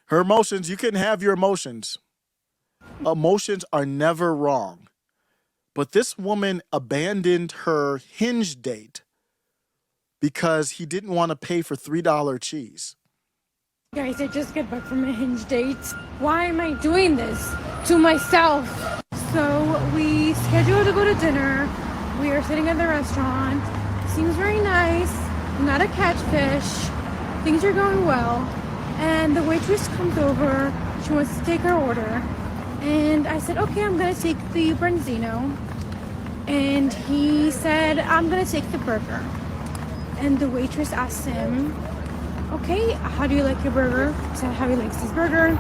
Her emotions, you can have your emotions. Emotions are never wrong. But this woman abandoned her Hinge date because he didn't want to pay for $3 cheese. Guys, I just got back from a Hinge date. Why am I doing this to myself? So we scheduled to go to dinner. We are sitting at the restaurant. Seems very nice. Not a catfish. Things are going well. And the waitress comes over. She wants to take our order. And I said, okay, I'm gonna take the branzino. And he said, I'm gonna take the burger. And the waitress asked him, okay, how do you like your burger? He said how he likes his burger.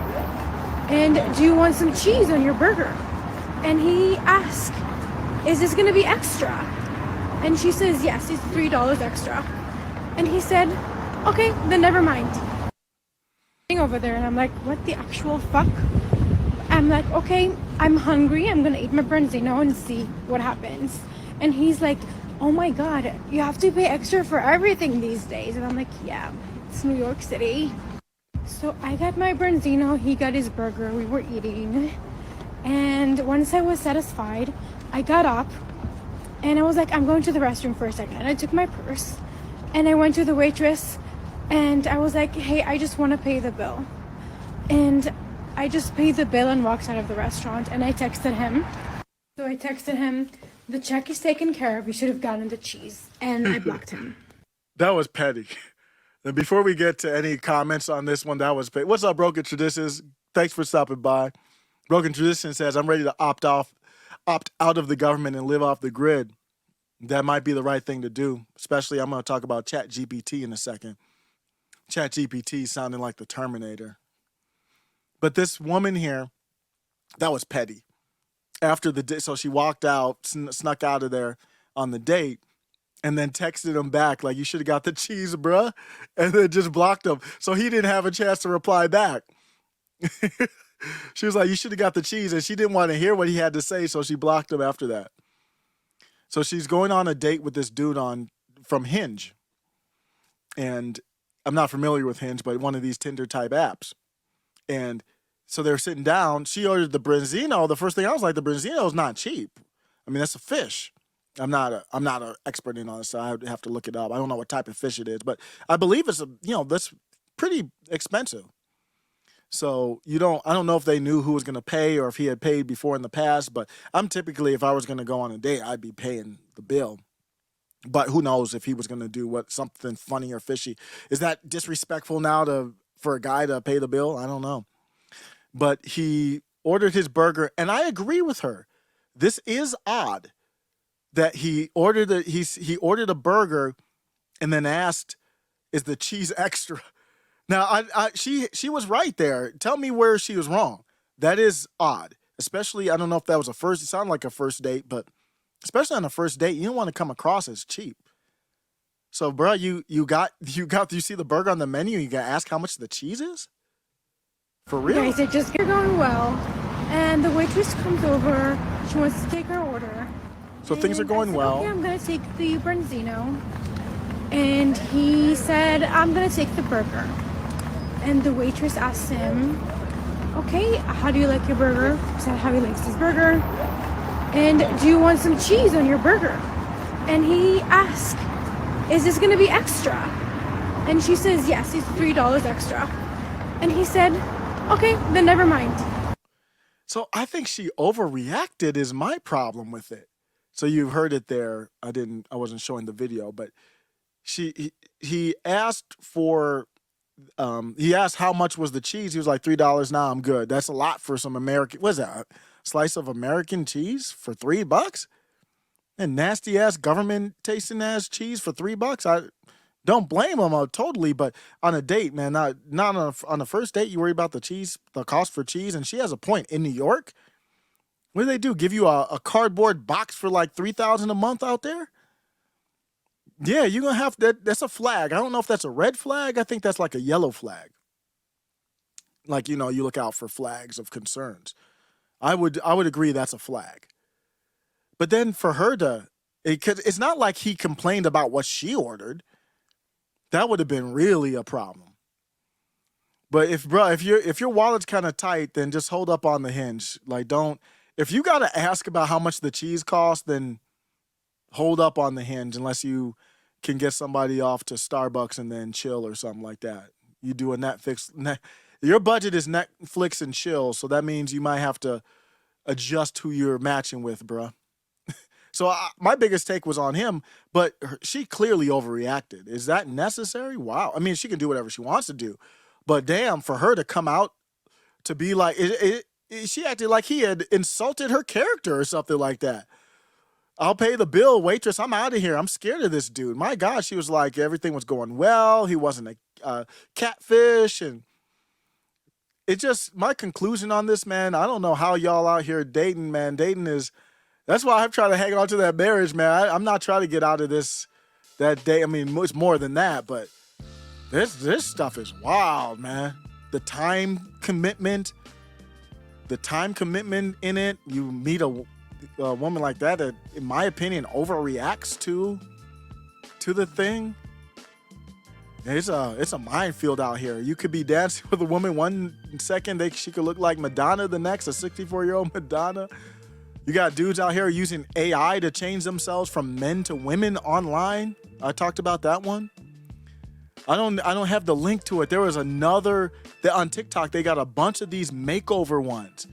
And do you want some cheese on your burger? And he asked, is this gonna be extra? And she says, yes, it's $3 extra. And he said, okay, then never mind. Over there, and I'm like, what the actual fuck? I'm like, okay, I'm hungry. I'm gonna eat my branzino and see what happens. And he's like, oh my God, you have to pay extra for everything these days. And I'm like, yeah, it's New York City. So I got my branzino, he got his burger, we were eating. And once I was satisfied, I got up and I was like, I'm going to the restroom for a second. And I took my purse and I went to the waitress and I was like, hey, I just want to pay the bill. And I just paid the bill and walked out of the restaurant, and I texted him. So I texted him, the check is taken care of, you should have gotten the cheese. And I blocked him. That was petty. And before we get to any comments on this one, that was petty. What's up, Broken Traditions? Thanks for stopping by. Broken Tradition says, I'm ready to opt out of the government and live off the grid. That might be the right thing to do. Especially, I'm going to talk about ChatGPT in a second. ChatGPT sounding like the Terminator. But this woman here, that was petty. After the date, so she walked out, snuck out of there on the date, and then texted him back like, you should have got the cheese, bruh, and then just blocked him. So he didn't have a chance to reply back. She was like, you should have got the cheese, and she didn't want to hear what he had to say, so she blocked him after that. So she's going on a date with this dude from Hinge. And I'm not familiar with Hinge, but one of these Tinder type apps. And so they're sitting down. She ordered the branzino. The first thing I was like, the branzino is not cheap. I mean, that's a fish. I'm not an expert in on this, so I have to look it up. I don't know what type of fish it is, but I believe it's that's pretty expensive. So I don't know if they knew who was going to pay or if he had paid before in the past. But I'm typically, if I was going to go on a date, I'd be paying the bill. But who knows if he was going to do something funny or fishy? Is that disrespectful now for a guy to pay the bill? I don't know. But he ordered his burger, and I agree with her. This is odd that he ordered a burger and then asked, "Is the cheese extra?" Now, she was right there. Tell me where she was wrong. That is odd, especially I don't know if that was it sounded like a first date, but especially on a first date, you don't want to come across as cheap. So, bro, you see the burger on the menu, you got to ask how much the cheese is? For real? Guys, it just got going well. And the waitress comes over. She wants to take our order. So things are going well. Okay, I'm going to take the branzino. And he said, I'm going to take the burger. And the waitress asked him, okay, how do you like your burger? He said how he likes his burger. And do you want some cheese on your burger? And he asked, is this going to be extra? And she says, yes, it's $3 extra. And he said, okay, then never mind. So I think she overreacted is my problem with it. So you've heard it there. I wasn't showing the video, but he asked he asked how much was the cheese. He was like, $3. Now I'm good. That's a lot for some American, what is that? A slice of American cheese for $3? And nasty ass government tasting ass cheese for $3? I don't blame him totally, but on a date, man, not on a first date, you worry about the cost for cheese. And she has a point. In New York, what do they do? Give you a cardboard box for like $3,000 a month out there? Yeah, you're gonna have that. That's a flag. I don't know if that's a red flag. I think that's like a yellow flag. Like, you look out for flags of concerns. I would agree that's a flag. But then for her it's not like he complained about what she ordered. That would have been really a problem. But if your wallet's kind of tight, then just hold up on the hinge. Like don't if you gotta ask about how much the cheese costs, then hold up on the hinge unless you can get somebody off to Starbucks and then chill or something like that. You do a your budget is Netflix and chill, so that means you might have to adjust who you're matching with, bruh. So my biggest take was on him, but she clearly overreacted. Is that necessary? Wow. I mean, she can do whatever she wants to do, but damn, for her to come out to be like, she acted like he had insulted her character or something like that. I'll pay the bill, waitress. I'm out of here. I'm scared of this dude. My God, she was like everything was going well. He wasn't a catfish, and it just my conclusion on this, man. I don't know how y'all out here dating, man. Dating is that's why I'm trying to hang on to that marriage, man. I'm not trying to get out of that day. I mean, it's more than that, but this stuff is wild, man. The time commitment, in it. You meet a woman like that in my opinion, overreacts to the thing. It's a minefield out here. You could be dancing with a woman one second, she could look like Madonna the next, a 64-year-old Madonna. You got dudes out here using AI to change themselves from men to women online. I talked about that one. I don't have the link to it. There was another that on TikTok they got a bunch of these makeover ones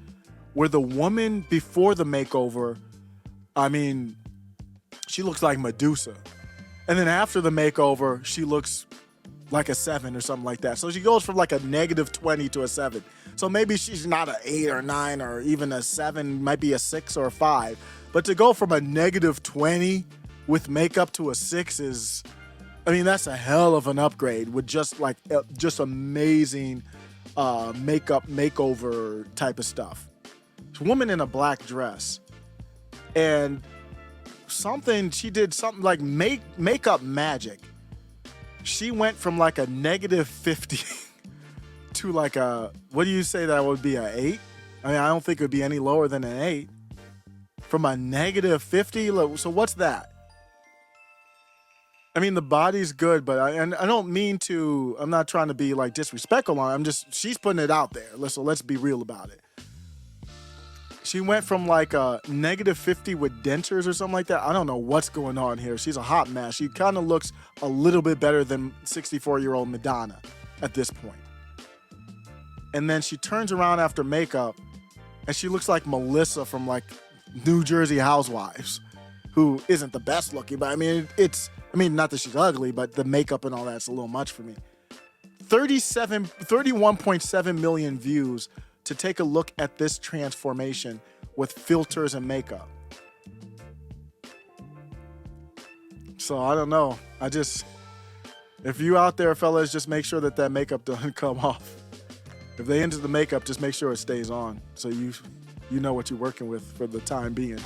where the woman before the makeover, I mean, she looks like Medusa. And then after the makeover, she looks like a 7 or something like that. So she goes from like a -20 to a 7. So maybe she's not an 8 or 9 or even a 7, might be a 6 or a 5. But to go from a -20 with makeup to a 6 is, I mean, that's a hell of an upgrade with just amazing makeup makeover type of stuff. It's a woman in a black dress, and she did something like makeup magic. She went from like a -50 to like a, what do you say that would be, a 8? I mean, I don't think it would be any lower than an 8. From a -50, so what's that? I mean, the body's good, but I don't mean to, I'm not trying to be like disrespectful on it. She's putting it out there. So let's be real about it. She went from like a -50 with dentures or something like that. I don't know what's going on here. She's a hot mess. She kind of looks a little bit better than 64-year-old Madonna at this point. And then she turns around after makeup and she looks like Melissa from like New Jersey Housewives, who isn't the best looking, but I mean, not that she's ugly, but the makeup and all that's a little much for me. 31.7 million views to take a look at this transformation with filters and makeup. So I don't know. If you out there, fellas, just make sure that makeup doesn't come off. If they into the makeup, just make sure it stays on, so you know what you're working with for the time being.